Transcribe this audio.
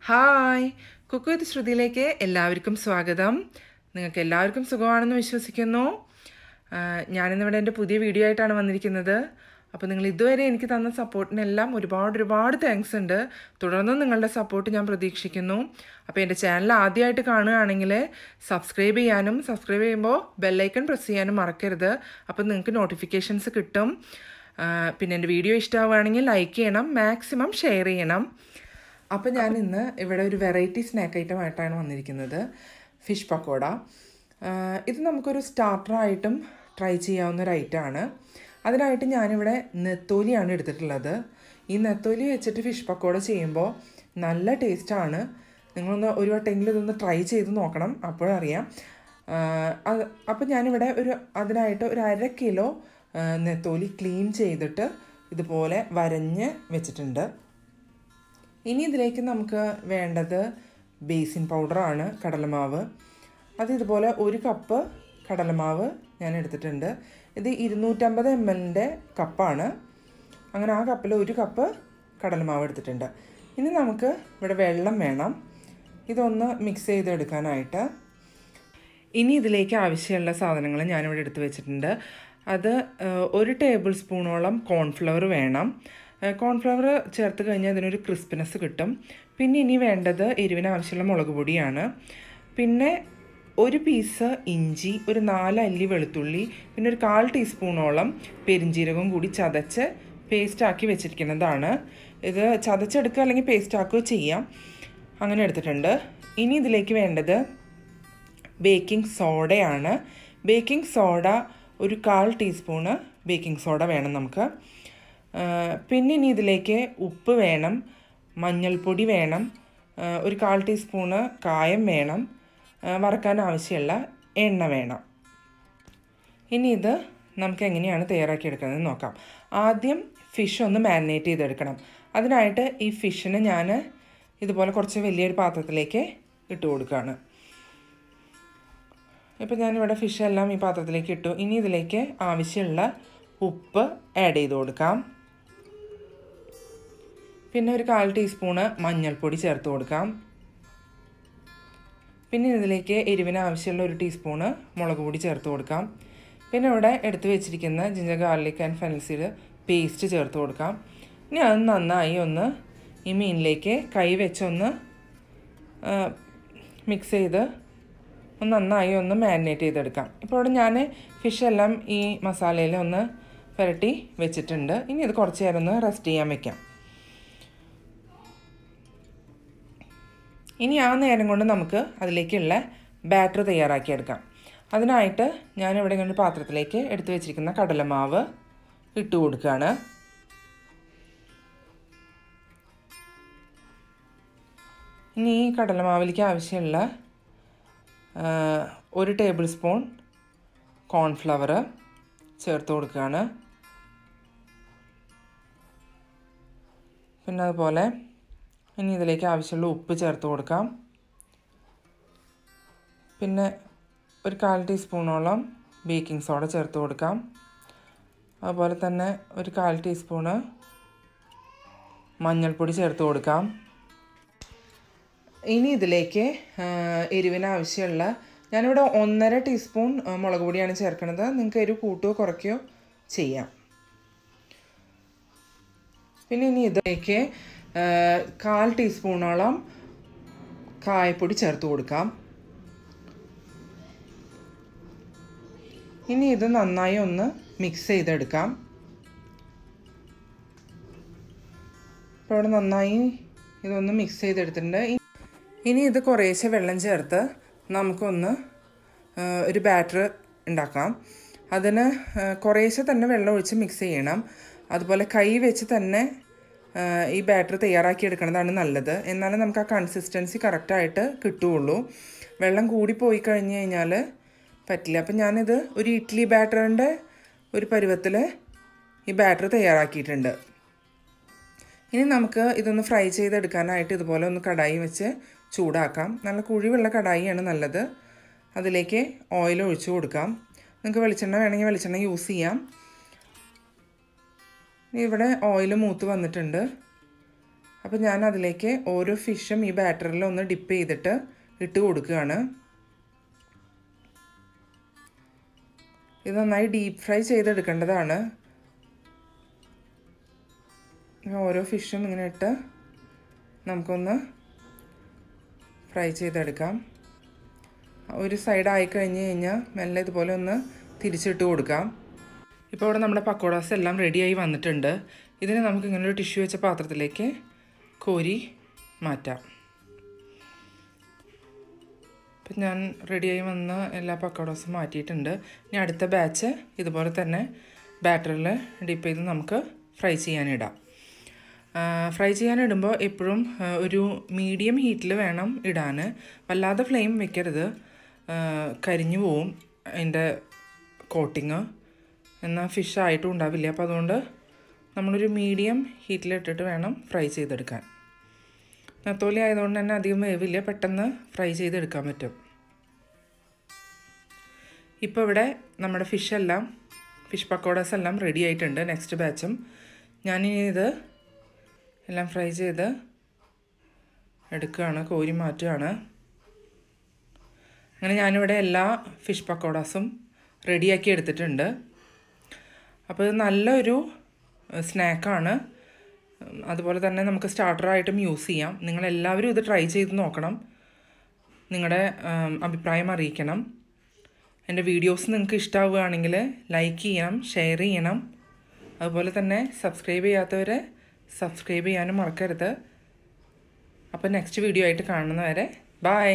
Hi cook with ശ്രുതിയിലേക്ക് എല്ലാവർക്കും സ്വാഗതം. നിങ്ങൾക്ക് എല്ലാവർക്കും സുഖമാണെന്ന് വിശ്വസിക്കുന്നു. ഞാനിന്നിവിടെ എൻ്റെ പുതിയ വീഡിയോ ആയിട്ടാണ് വന്നിരിക്കുന്നത്. അപ്പോൾ നിങ്ങൾ ഇതുവരെ എനിക്ക് തന്ന സപ്പോർട്ടിനെല്ലാം ഒരുപാട് താങ്ക്സ് ഉണ്ട്. തുടർന്നും നിങ്ങളുടെ സപ്പോർട്ട് ഞാൻ പ്രതീക്ഷിക്കുന്നു. അപ്പോൾ എൻ്റെ ചാനൽ ആദ്യമായിട്ട് കാണുകയാണെങ്കിൽ സബ്സ്ക്രൈബ് ചെയ്യുമ്പോൾ ബെല്ലൈക്കൺ പ്രസ് ചെയ്യാനും മറക്കരുത്. അപ്പോൾ നിങ്ങൾക്ക് നോട്ടിഫിക്കേഷൻസ് കിട്ടും. പിന്നെ എൻ്റെ വീഡിയോ ഇഷ്ടമാവുകയാണെങ്കിൽ ലൈക്ക് ചെയ്യണം, മാക്സിമം ഷെയർ ചെയ്യണം. അപ്പോൾ ഞാൻ ഇന്ന് ഇവിടെ ഒരു വെറൈറ്റി സ്നാക്ക് ഐറ്റം ആയിട്ടാണ് വന്നിരിക്കുന്നത്, ഫിഷ് പക്കോട. ഇത് നമുക്കൊരു സ്റ്റാർട്ടറായിട്ടും ട്രൈ ചെയ്യാവുന്ന ഒരു ഐറ്റമാണ്. അതിനായിട്ട് ഞാനിവിടെ നെത്തോലിയാണ് എടുത്തിട്ടുള്ളത്. ഈ നെത്തോലി വെച്ചിട്ട് ഫിഷ് പക്കോട ചെയ്യുമ്പോൾ നല്ല ടേസ്റ്റാണ്. നിങ്ങളൊന്ന് ഒരു വട്ടമെങ്കിലും ഇതൊന്ന് ട്രൈ ചെയ്ത് നോക്കണം, അപ്പോഴറിയാം. അപ്പോൾ ഞാനിവിടെ അതിനായിട്ട് ഒരു 1/2 കിലോ നെത്തോലി ക്ലീൻ ചെയ്തിട്ട് ഇതുപോലെ വരഞ്ഞ് വെച്ചിട്ടുണ്ട്. ഇനി ഇതിലേക്ക് നമുക്ക് വേണ്ടത് ബേസിൻ പൗഡറാണ്, കടലമാവ്. അത് ഇതുപോലെ 1 കപ്പ് കടലമാവ് ഞാൻ എടുത്തിട്ടുണ്ട്. ഇത് 250 ml കപ്പാണ്. അങ്ങനെ ആ കപ്പിൽ 1 കപ്പ് കടലമാവ് എടുത്തിട്ടുണ്ട്. ഇനി നമുക്ക് ഇവിടെ വെള്ളം വേണം, ഇതൊന്ന് മിക്സ് ചെയ്തെടുക്കാനായിട്ട്. ഇനി ഇതിലേക്ക് ആവശ്യമുള്ള സാധനങ്ങൾ ഞാനിവിടെ എടുത്ത് വെച്ചിട്ടുണ്ട്. അത് 1 ടേബിൾ സ്പൂണോളം കോൺഫ്ലവർ വേണം. കോൺഫ്ലവർ ചേർത്ത് കഴിഞ്ഞാൽ അതിനൊരു ക്രിസ്പിനെസ് കിട്ടും. പിന്നെ ഇനി വേണ്ടത് എരിവിന് ആവശ്യമുള്ള മുളക് പൊടിയാണ്. പിന്നെ 1 പീസ് ഇഞ്ചി, ഒരു 4 അല്ലി വെളുത്തുള്ളി, പിന്നെ ഒരു 1/4 ടീസ്പൂണോളം പെരിഞ്ജീരകം കൂടി ചതച്ച് പേസ്റ്റാക്കി വെച്ചിരിക്കുന്നതാണ്. ഇത് ചതച്ചെടുക്കുക അല്ലെങ്കിൽ പേസ്റ്റാക്കുകയോ ചെയ്യാം. അങ്ങനെ എടുത്തിട്ടുണ്ട്. ഇനി ഇതിലേക്ക് വേണ്ടത് ബേക്കിംഗ് സോഡയാണ്. ബേക്കിംഗ് സോഡ ഒരു 1/4 ടീസ്പൂണ് ബേക്കിംഗ് സോഡ വേണം നമുക്ക്. പിന്നെ ഇനി ഇതിലേക്ക് ഉപ്പ് വേണം, മഞ്ഞൾപ്പൊടി വേണം, ഒരു 1/4 ടീസ്പൂണ് കായം വേണം, വറക്കാൻ ആവശ്യമുള്ള എണ്ണ വേണം. ഇനി ഇത് നമുക്ക് എങ്ങനെയാണ് തയ്യാറാക്കിയെടുക്കുന്നത് നോക്കാം. ആദ്യം ഫിഷ് ഒന്ന് മാരിനേറ്റ് ചെയ്തെടുക്കണം. അതിനായിട്ട് ഈ ഫിഷിനെ ഞാൻ ഇതുപോലെ കുറച്ച് വലിയൊരു പാത്രത്തിലേക്ക് ഇട്ട് കൊടുക്കുകയാണ്. ഇപ്പോൾ ഞാനിവിടെ ഫിഷെല്ലാം ഈ പാത്രത്തിലേക്ക് ഇട്ടു. ഇനി ഇതിലേക്ക് ആവശ്യമുള്ള ഉപ്പ് ആഡ് ചെയ്ത് കൊടുക്കാം. പിന്നെ ഒരു 1/4 ടീസ്പൂണ് മഞ്ഞൾപ്പൊടി ചേർത്ത് കൊടുക്കാം. പിന്നെ ഇതിലേക്ക് എരിവിന് ആവശ്യമുള്ള 1 ടീസ്പൂണ് മുളക് പൊടി ചേർത്ത് കൊടുക്കാം. പിന്നെ ഇവിടെ എടുത്ത് വെച്ചിരിക്കുന്ന ginger garlic and fennel seed paste ചേർത്ത് കൊടുക്കാം. ഇനി അത് നന്നായി ഒന്ന് ഈ മീനിലേക്ക് കൈ വെച്ചൊന്ന് മിക്സ് ചെയ്ത് നന്നായി ഒന്ന് മാരിനേറ്റ് ചെയ്തെടുക്കാം. ഇപ്പോൾ ഇവിടെ ഞാൻ ഫിഷെല്ലാം ഈ മസാലയിൽ ഒന്ന് പുരട്ടി വെച്ചിട്ടുണ്ട്. ഇനി ഇത് കുറച്ച് നേരം ഒന്ന് റെസ്റ്റ് ചെയ്യാൻ വെക്കാം. ഇനി ആ നേരം കൊണ്ട് നമുക്ക് അതിലേക്കുള്ള ബാറ്റർ തയ്യാറാക്കിയെടുക്കാം. അതിനായിട്ട് ഞാനിവിടെ ഇങ്ങനെ ഒരു പാത്രത്തിലേക്ക് എടുത്തു വെച്ചിരിക്കുന്ന കടലമാവ് ഇട്ട് കൊടുക്കുകയാണ്. ഇനി ഈ കടലമാവിലേക്ക് ആവശ്യമുള്ള 1 ടേബിൾ സ്പൂൺ കോൺഫ്ലവർ ചേർത്ത് കൊടുക്കുകയാണ്. പിന്നെ അതുപോലെ ഇനി ഇതിലേക്ക് ആവശ്യമുള്ള ഉപ്പ് ചേർത്ത് കൊടുക്കാം. പിന്നെ ഒരു 1/4 ടീസ്പൂണോളം ബേക്കിംഗ് സോഡ ചേർത്ത് കൊടുക്കാം. അതുപോലെ തന്നെ ഒരു 1/4 ടീസ്പൂണ് മഞ്ഞൾപ്പൊടി ചേർത്ത് കൊടുക്കാം. ഇനി ഇതിലേക്ക് എരിവിന് ആവശ്യമുള്ള ഞാനിവിടെ 1.5 ടീസ്പൂൺ മുളക് പൊടിയാണ് ചേർക്കുന്നത്. നിങ്ങൾക്ക് എരിവ് കൂട്ടുകയോ കുറയ്ക്കുകയോ ചെയ്യാം. പിന്നെ ഇനി ഇതിലേക്ക് 1/4 ടീസ്പൂണോളം കായപ്പൊടി ചേർത്ത് കൊടുക്കാം. ഇനി ഇത് നന്നായി ഒന്ന് മിക്സ് ചെയ്തെടുക്കാം. ഇപ്പോൾ ഇവിടെ നന്നായി ഇതൊന്ന് മിക്സ് ചെയ്തെടുത്തിട്ടുണ്ട്. ഇനി ഇത് കുറേശ്ശെ വെള്ളം ചേർത്ത് നമുക്കൊന്ന് ഒരു ബാറ്റർ ഉണ്ടാക്കാം. അതിന് കുറേശ്ശെ തന്നെ വെള്ളം ഒഴിച്ച് മിക്സ് ചെയ്യണം. അതുപോലെ കൈ വെച്ച് തന്നെ ഈ ബാറ്റർ തയ്യാറാക്കിയെടുക്കുന്നതാണ് നല്ലത്. എന്നാലും നമുക്ക് ആ കൺസിസ്റ്റൻസി കറക്റ്റായിട്ട് കിട്ടുകയുള്ളൂ. വെള്ളം കൂടിപ്പോയി കഴിഞ്ഞ് കഴിഞ്ഞാൽ പറ്റില്ല. അപ്പം ഞാനിത് ഒരു ഇഡ്ഡലി ബാറ്ററിൻ്റെ ഒരു പരുവത്തിൽ ഈ ബാറ്റർ തയ്യാറാക്കിയിട്ടുണ്ട്. ഇനി നമുക്ക് ഇതൊന്ന് ഫ്രൈ ചെയ്തെടുക്കാനായിട്ട് ഇതുപോലെ ഒന്ന് കടായി വെച്ച് ചൂടാക്കാം. നല്ല കുഴിവുള്ള കടായിയാണ് നല്ലത്. അതിലേക്ക് ഓയിൽ ഒഴിച്ചു കൊടുക്കാം. നിങ്ങൾക്ക് വെളിച്ചെണ്ണ വേണമെങ്കിൽ വെളിച്ചെണ്ണ യൂസ് ചെയ്യാം. ഇവിടെ ഓയിൽ മൂത്ത് വന്നിട്ടുണ്ട്. അപ്പോൾ ഞാൻ അതിലേക്ക് ഓരോ ഫിഷും ഈ ബാറ്ററിൽ ഒന്ന് ഡിപ്പ് ചെയ്തിട്ട് ഇട്ട് കൊടുക്കുകയാണ്. ഇത് നന്നായി ഡീപ്പ് ഫ്രൈ ചെയ്തെടുക്കേണ്ടതാണ്. ഓരോ ഫിഷും ഇങ്ങനെ ഇട്ട് നമുക്കൊന്ന് ഫ്രൈ ചെയ്തെടുക്കാം. ഒരു സൈഡ് ആയി കഴിഞ്ഞ് കഴിഞ്ഞാൽ മെല്ലെ ഇതുപോലെ ഒന്ന് തിരിച്ചിട്ട് കൊടുക്കാം. ഇപ്പോൾ ഇവിടെ നമ്മുടെ പക്കോടാസ് എല്ലാം റെഡിയായി വന്നിട്ടുണ്ട്. ഇതിനെ നമുക്ക് ഇങ്ങനെ ഒരു ടിഷ്യൂ വെച്ച പാത്രത്തിലേക്ക് കോരി മാറ്റാം. അപ്പം ഞാൻ റെഡിയായി വന്ന എല്ലാ പക്കോടാസും മാറ്റിയിട്ടുണ്ട്. ഇനി അടുത്ത ബാച്ച് ഇതുപോലെ തന്നെ ബാറ്ററിൽ ഡിപ്പ് ചെയ്ത് നമുക്ക് ഫ്രൈ ചെയ്യാനിടാം. ഫ്രൈ ചെയ്യാനിടുമ്പോൾ എപ്പോഴും ഒരു മീഡിയം ഹീറ്റിൽ വേണം ഇടാൻ. വല്ലാതെ ഫ്ലെയിം വെക്കരുത്, കരിഞ്ഞു പോവും അതിൻ്റെ കോട്ടിങ്. എന്നാൽ ഫിഷ് ആയിട്ടും ഉണ്ടാവില്ല. അപ്പോൾ അതുകൊണ്ട് നമ്മളൊരു മീഡിയം ഹീറ്റിലിട്ടിട്ട് വേണം ഫ്രൈ ചെയ്തെടുക്കാൻ. നത്തോലി ആയതുകൊണ്ട് തന്നെ അധികം വേവില്ല, പെട്ടെന്ന് ഫ്രൈ ചെയ്തെടുക്കാൻ പറ്റും. ഇപ്പോൾ ഇവിടെ നമ്മുടെ ഫിഷ് പക്കോടാസ് എല്ലാം റെഡി ആയിട്ടുണ്ട്. നെക്സ്റ്റ് ബാച്ചും ഞാനിനി ഇത് എല്ലാം ഫ്രൈ ചെയ്ത് എടുക്കുകയാണ്, കോരി മാറ്റുകയാണ്. അങ്ങനെ ഞാനിവിടെ എല്ലാ ഫിഷ് പക്കോടാസും റെഡിയാക്കി എടുത്തിട്ടുണ്ട്. അപ്പോൾ ഇത് നല്ലൊരു സ്നാക്കാണ്. അതുപോലെ തന്നെ നമുക്ക് സ്റ്റാർട്ടറായിട്ടും യൂസ് ചെയ്യാം. നിങ്ങളെല്ലാവരും ഇത് ട്രൈ ചെയ്ത് നോക്കണം, നിങ്ങളുടെ അഭിപ്രായം അറിയിക്കണം. എൻ്റെ വീഡിയോസ് നിങ്ങൾക്ക് ഇഷ്ടമാവുകയാണെങ്കിൽ ലൈക്ക് ചെയ്യണം, ഷെയർ ചെയ്യണം. അതുപോലെ തന്നെ സബ്സ്ക്രൈബ് ചെയ്യാത്തവരെ സബ്സ്ക്രൈബ് ചെയ്യാനും മറക്കരുത്. അപ്പോൾ നെക്സ്റ്റ് വീഡിയോ ആയിട്ട് കാണുന്നവരെ ബൈ.